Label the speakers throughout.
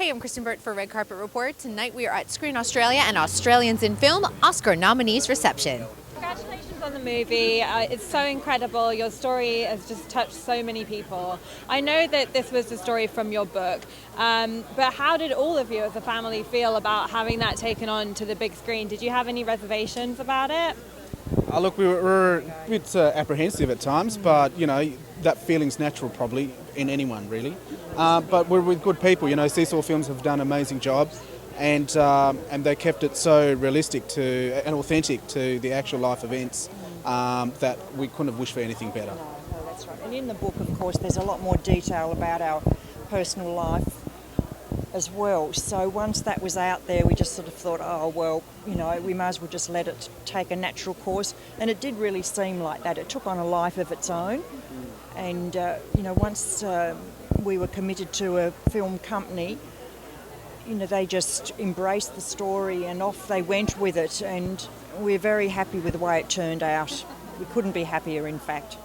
Speaker 1: Hey, I'm Kristyn Burtt for Red Carpet Report. Tonight we are at Screen Australia and Australians in Film Oscar Nominees Reception.
Speaker 2: Congratulations on the movie. It's so incredible. Your story has just touched so many people. I know that this was the story from your book, but how did all of you as a family feel about having that taken on to the big screen? Did you have any reservations about it?
Speaker 3: Look, we were a bit apprehensive at times, but, you know, that feeling's natural probably in anyone, really. But we're with good people. You know, Seesaw Films have done an amazing job, and they kept it so realistic and authentic to the actual life events that we couldn't have wished for anything better.
Speaker 4: No, that's right. And in the book, of course, there's a lot more detail about our personal life as well. So once that was out there, we just sort of thought, oh, well, you know, we may as well just let it take a natural course. And it did really seem like that. It took on a life of its own. And, you know, once we were committed to a film company, you know, they just embraced the story and off they went with it. And we're very happy with the way it turned out. We couldn't be happier, in fact.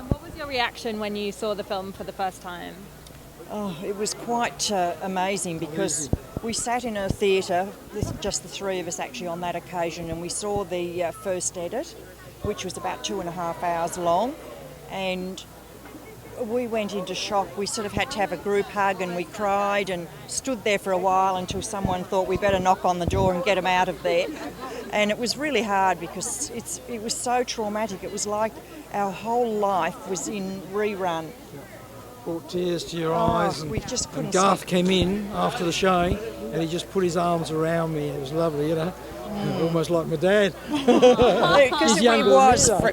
Speaker 2: What was your reaction when you saw the film for the first time?
Speaker 4: Oh, it was quite amazing because we sat in a theatre, just the three of us actually on that occasion, and we saw the first edit, which was about 2.5 hours long, and we went into shock. We sort of had to have a group hug and we cried and stood there for a while until someone thought we better knock on the door and get them out of there. And it was really hard because it was so traumatic. It was like our whole life was in rerun.
Speaker 5: Brought tears to your eyes,
Speaker 4: we just couldn't.
Speaker 5: And Garth came in after the showing, and he just put his arms around me. It was lovely, you know, almost like my dad.
Speaker 4: Because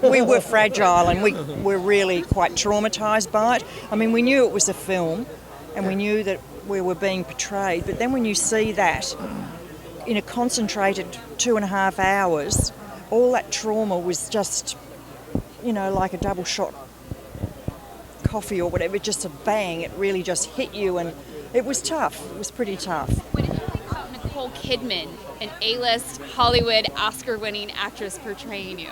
Speaker 4: we were fragile, and we were really quite traumatised by it. I mean, we knew it was a film, and we knew that we were being portrayed. But then when you see that in a concentrated 2.5 hours, all that trauma was just, you know, like a double shot coffee or whatever, just a bang, it really just hit you, and it was tough. It was pretty tough.
Speaker 6: What did you think about Nicole Kidman, an A-list Hollywood Oscar-winning actress portraying you?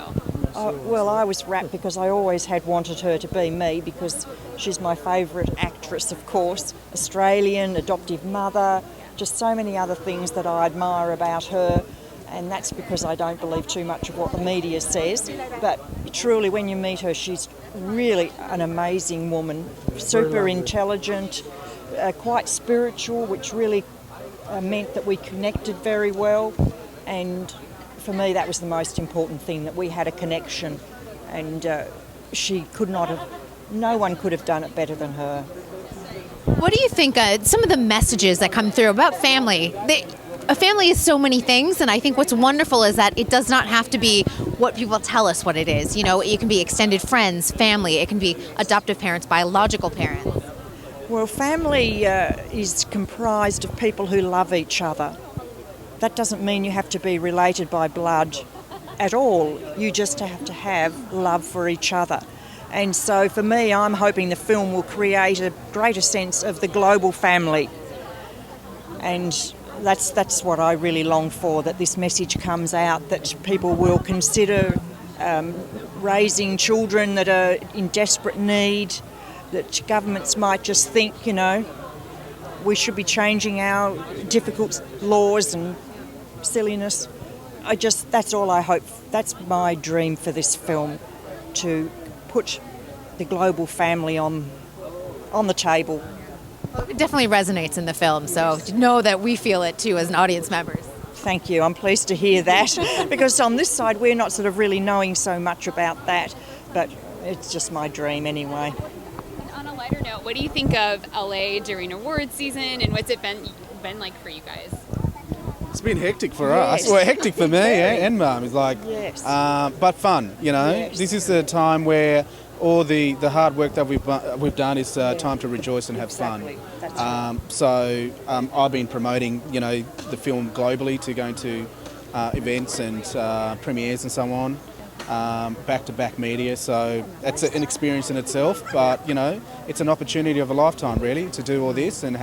Speaker 4: Well, I was rapt because I always had wanted her to be me because she's my favourite actress, of course. Australian, adoptive mother, just so many other things that I admire about her. And that's because I don't believe too much of what the media says. But truly, when you meet her, she's really an amazing woman, super intelligent, quite spiritual, which really meant that we connected very well. And for me, that was the most important thing, that we had a connection. And no one could have done it better than her.
Speaker 1: What do you think some of the messages that come through about family? A family is so many things, and I think what's wonderful is that it does not have to be what people tell us what it is. You know, it can be extended friends, family, it can be adoptive parents, biological parents.
Speaker 4: Well, family is comprised of people who love each other. That doesn't mean you have to be related by blood at all. You just have to have love for each other. And so for me, I'm hoping the film will create a greater sense of the global family. And that's what I really long for, that this message comes out, that people will consider raising children that are in desperate need, that governments might just think, you know, we should be changing our difficult laws and silliness. That's all I hope. That's my dream for this film, to put the global family on the table.
Speaker 1: It definitely resonates in the film, so know that we feel it too as an audience members.
Speaker 4: Thank you. I'm pleased to hear that because on this side we're not sort of really knowing so much about that, but it's just my dream anyway.
Speaker 6: And on a lighter note, what do you think of LA during awards season, and what's it been like for you guys?
Speaker 3: It's been hectic for us. Well, hectic for me and Mum. It's like, but fun, you know.
Speaker 4: Yes.
Speaker 3: This is the time where all the hard work that we've done is time to rejoice and have fun.
Speaker 4: That's right.
Speaker 3: So I've been promoting, you know, the film globally, to going to events and premieres and so on, back-to-back media. So it's an experience in itself, but, you know, it's an opportunity of a lifetime, really, to do all this and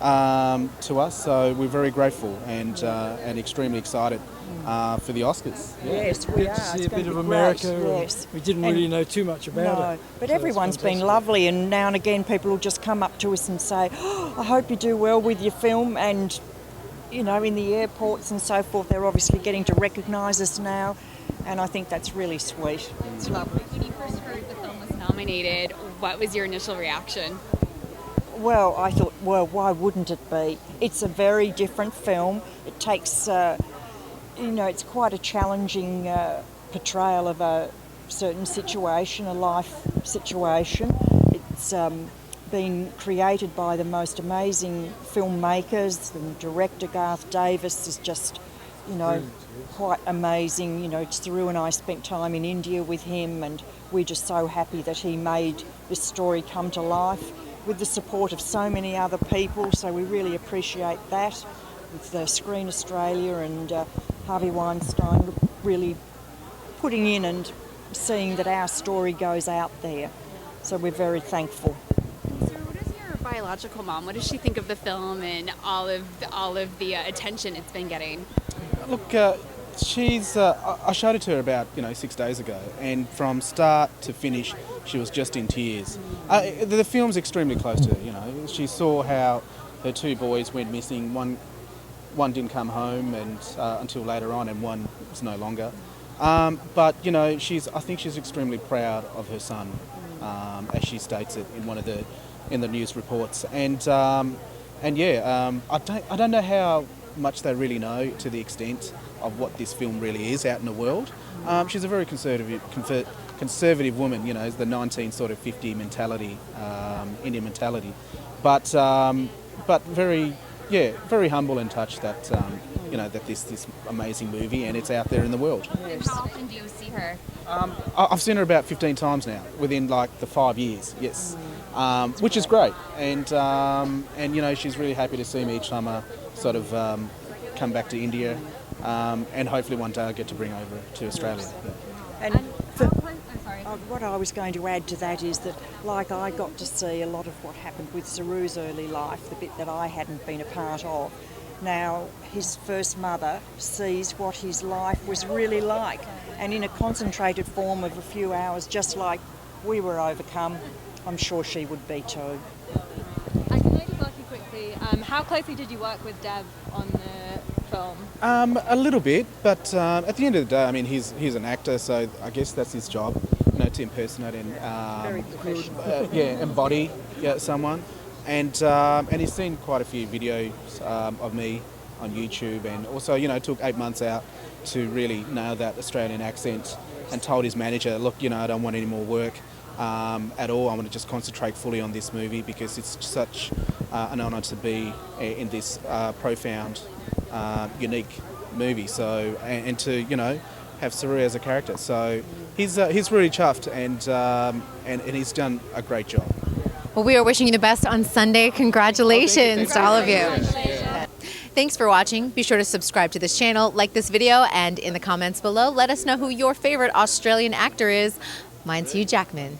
Speaker 3: to us. So we're very grateful and extremely excited for the Oscars.
Speaker 4: Yes, we are.
Speaker 5: To see
Speaker 4: It's
Speaker 5: a
Speaker 4: going
Speaker 5: bit
Speaker 4: to
Speaker 5: of
Speaker 4: be
Speaker 5: America.
Speaker 4: great,
Speaker 5: and
Speaker 4: yes.
Speaker 5: We didn't
Speaker 4: And-
Speaker 5: really know too much about
Speaker 4: No,
Speaker 5: it.
Speaker 4: but
Speaker 5: So it's
Speaker 4: everyone's been
Speaker 5: fantastic.
Speaker 4: lovely, and now and again people will just come up to us and say, oh, I hope you do well with your film, and you know, in the airports and so forth, they're obviously getting to recognise us now, and I think that's really sweet. It's lovely.
Speaker 6: When you first heard the film was nominated, what was your initial reaction?
Speaker 4: Well, I thought, well, why wouldn't it be? It's a very different film. It takes, it's quite a challenging portrayal of a certain situation, a life situation. It's been created by the most amazing filmmakers, and director Garth Davis is just, quite amazing. Saroo and I spent time in India with him, and we're just so happy that he made this story come to life with the support of so many other people, so we really appreciate that, with Screen Australia and Harvey Weinstein really putting in and seeing that our story goes out there. So we're very thankful.
Speaker 6: So what is your biological mom? What does she think of the film and all of the attention it's been getting?
Speaker 3: Look, she's. I showed it to her about 6 days ago, and from start to finish, she was just in tears. The film's extremely close to her. She saw how her two boys went missing. One didn't come home, and until later on, and one was no longer. But I think she's extremely proud of her son, as she states it in the news reports. I don't know how much they really know to the extent of what this film really is out in the world. She's a very conservative woman, the 1950 mentality, Indian mentality, but very humble and touched that that this amazing movie, and it's out there in the world.
Speaker 6: And how often do you see her?
Speaker 3: I've seen her about 15 times now within the 5 years. Yes, which is great, and she's really happy to see me each time I sort of come back to India, and hopefully one day I'll get to bring over to Australia.
Speaker 4: And what I was going to add to that is that, I got to see a lot of what happened with Saroo's early life, the bit that I hadn't been a part of. Now, his first mother sees what his life was really like, and in a concentrated form of a few hours, just like we were overcome, I'm sure she would be too.
Speaker 2: And can I just ask you quickly, how closely did you work with Dev on the film?
Speaker 3: A little bit, but at the end of the day, he's an actor, so I guess that's his job, to impersonate and
Speaker 4: Very professional.
Speaker 3: embody someone. And he's seen quite a few videos of me on YouTube, and also took 8 months out to really nail that Australian accent, and told his manager, look, I don't want any more work at all. I want to just concentrate fully on this movie because it's such an honour to be in this profound, unique movie. So and to have Saroo as a character. So he's really chuffed, and he's done a great job.
Speaker 1: Well, we are wishing you the best on Sunday. Congratulations to all of you. Thanks for watching. Be sure to subscribe to this channel, like this video, and in the comments below, let us know who your favorite Australian actor is. Mine's Hugh Jackman.